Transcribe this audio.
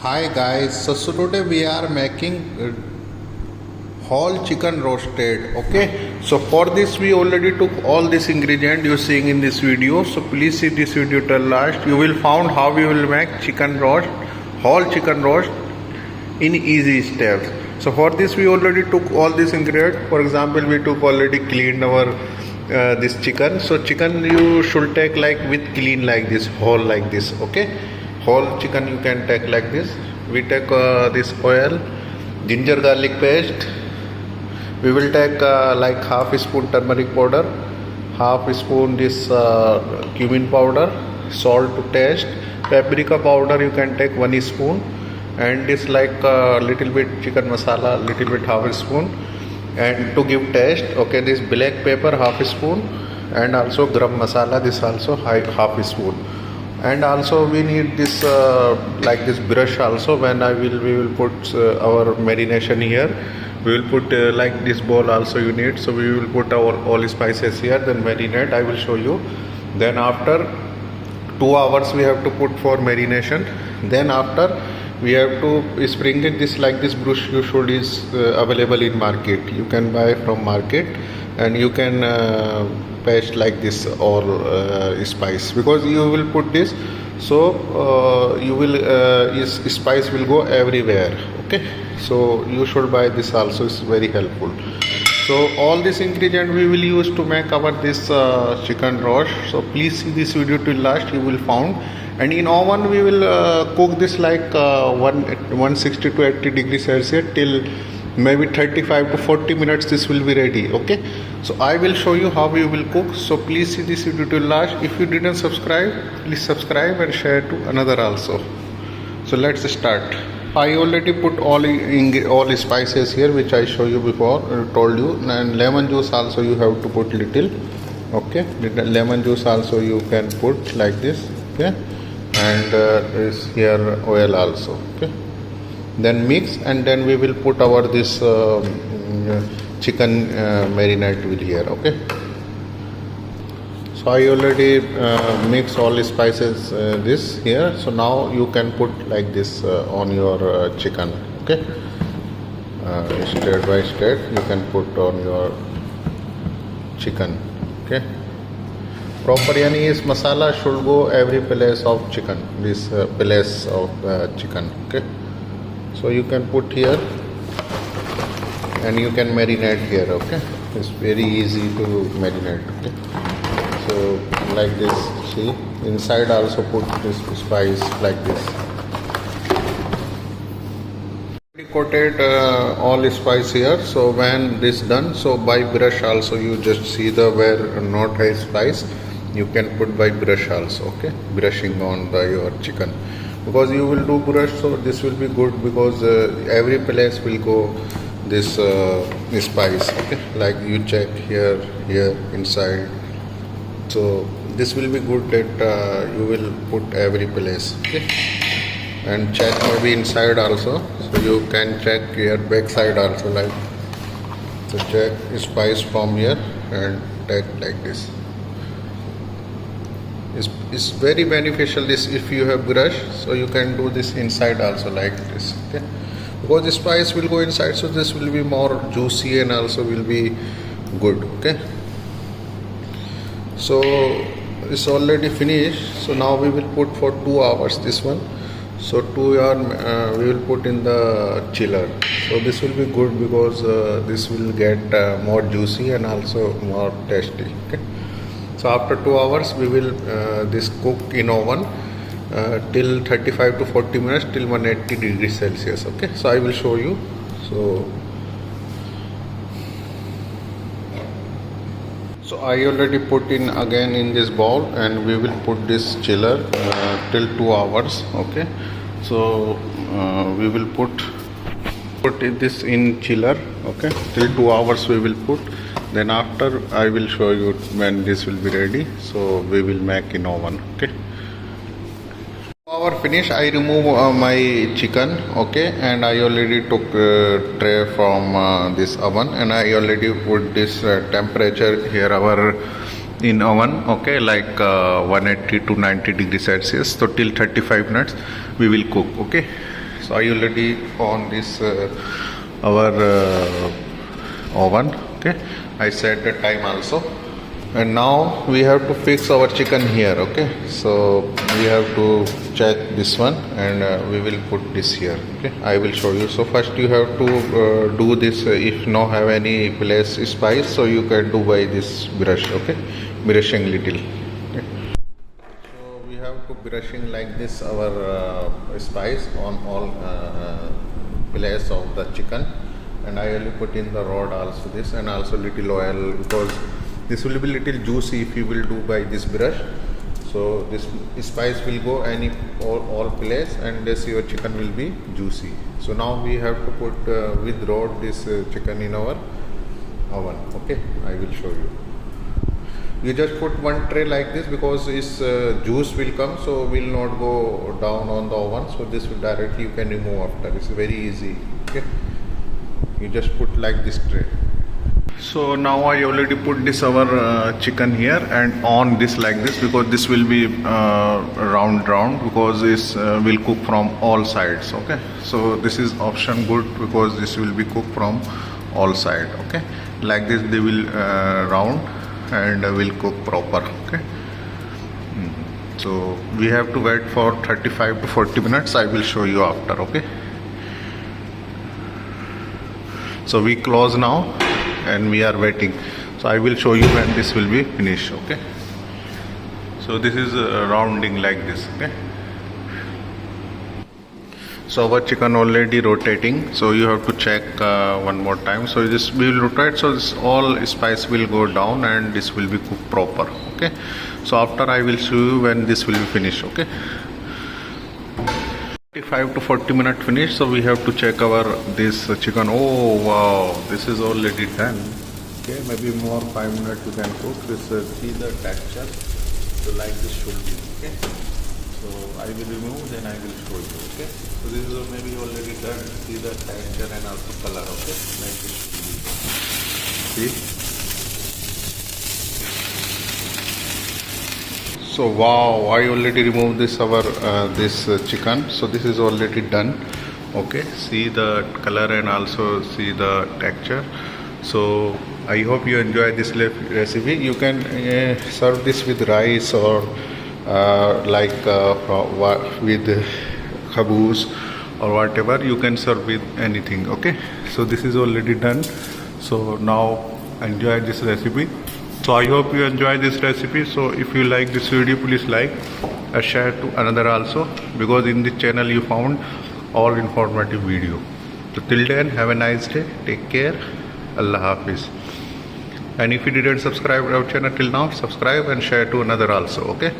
Hi guys, so today we are making whole chicken roasted. Okay, so for this we already took all this ingredient you seeing in this video. So please see this video till last. You will found how we will make chicken roast, whole chicken roast in easy steps. So for this we already took all this ingredient. For example, we took already cleaned our this chicken. So chicken you should take like with clean like this, whole like this. Okay, whole chicken you can take like this. We take this oil, ginger garlic paste. We will take like half a spoon turmeric powder, half a spoon this cumin powder, salt to taste, paprika powder you can take 1 spoon, and this like little bit chicken masala, little bit half a spoon, and to give taste, okay, this black pepper half a spoon, and also garam masala, this also half a spoon. And also we need this like this brush also. When we will put our marination here, we will put like this bowl also you need. So we will put our all spices here, then marinate. I will show you. Then after 2 hours we have to put for marination. Then after we have to sprinkle this like this brush you should is available in market. You can buy from market, and you can paste like this all spice, because you will put this, so you will spice will go everywhere. Okay, so you should buy this also, is very helpful. So all this ingredient we will use to make our this chicken roast. So please see this video till last, you will found. And in oven we will cook this like 160 to 80 degrees Celsius till maybe 35 to 40 minutes. This will be ready. Okay, so I will show you how we will cook. So please see this video till last. If you didn't subscribe, please subscribe and share to another also. So let's start. I already put all spices here, which I show you before, told you. And lemon juice also you have to put little. Okay, lemon juice also you can put like this. Okay, and is here oil also. Okay, then mix, and then we will put our this chicken marinade will here. Okay, so I already mix all the spices this here. So now you can put like this on your chicken. Okay, step by step you can put on your chicken. Okay, proper yani is masala should go every place of chicken, this place of chicken. Okay, so you can put here and you can marinate here. Okay, it's very easy to marinate. Okay, so like this, see, inside also put this spice like this. Coated all spice here. So when this done, so by brush also you just see the where not high spice, you can put by brush also. Okay, brushing on your chicken, because you will do brush, so this will be good, because every place will go this spice. Okay, like you check here inside, so this will be good that you will put every place. Okay, and check maybe inside also, so you can check here back side also, like, so check spice from here and take like this. It's very beneficial this if you have brush, so you can do this inside also like this. Okay, because the spice will go inside, so this will be more juicy and also will be good. Okay, so it's already finished. So now we will put for 2 hours this one. So 2 hours we will put in the chiller. So this will be good, because this will get more juicy and also more tasty. Okay, so after 2 hours we will this cook in oven till 35 to 40 minutes till 180 degrees Celsius. Okay, so I will show you. So I already put in again in this bowl, and we will put this chiller till 2 hours. Okay, so we will put this in chiller. Okay, till 2 hours we will put. Then after I will show you when this will be ready. So we will make in oven. Okay, our finish, I remove my chicken. Okay, and I already took tray from this oven, and I already put this temperature here our in oven. Okay, like 180 to 90 degrees Celsius. So till 35 minutes we will cook. Okay, So I already on this our oven. Okay, I set the time also, and now we have to fix our chicken here. Okay, so we have to check this one, and we will put this here. Okay, I will show you. So first you have to do this. If no have any place spice, so you can do by this brush. Okay, brushing little. Okay. So we have to brushing like this our spice on all place of the chicken, and I only put in the rod also this, and also little oil, because this will be little juicy if you will do by this brush. So this spice will go any all place, and this your chicken will be juicy. So now we have to put with rod this chicken in our oven. Okay, I will show you. You just put one tray like this, because its juice will come, so will not go down on the oven. So this will directly you can remove after. It's very easy. Okay, you just put like this tray. So now I already put this our chicken here, and on this like this, because this will be round because this will cook from all sides. Okay, so this is option good, because this will be cooked from all side. Okay, like this they will round and will cook proper. Okay, so we have to wait for 35 to 40 minutes. I will show you after. Okay, so we close now and we are waiting. So I will show you when this will be finished. Okay, so this is rounding like this. Okay, so our chicken already rotating, so you have to check one more time. So this we will rotate, so this all spice will go down and this will be cooked proper. Okay, so after I will show you when this will be finished. Okay, 35 to 40 minutes finished. So we have to check our this chicken. Oh wow, this is already done. Okay, maybe more 5 minutes you can cook this. See the texture, so like this should be. Okay, so I will remove, then I will show you. Okay, so this is maybe already done. See the texture and also color. Okay, like this should be. See. So wow, I already removed this our this chicken. So this is already done. Okay, see the color and also see the texture. So I hope you enjoy this recipe. You can serve this with rice or with khaboos or whatever. You can serve with anything. Okay, so this is already done. So now enjoy this recipe. So I hope you enjoy this recipe. So if you like this video, please like and share to another also, because in this channel you found all informative video. So till then, have a nice day. Take care. Allah Hafiz. And if you didn't subscribe our channel till now, subscribe and share to another also. Okay.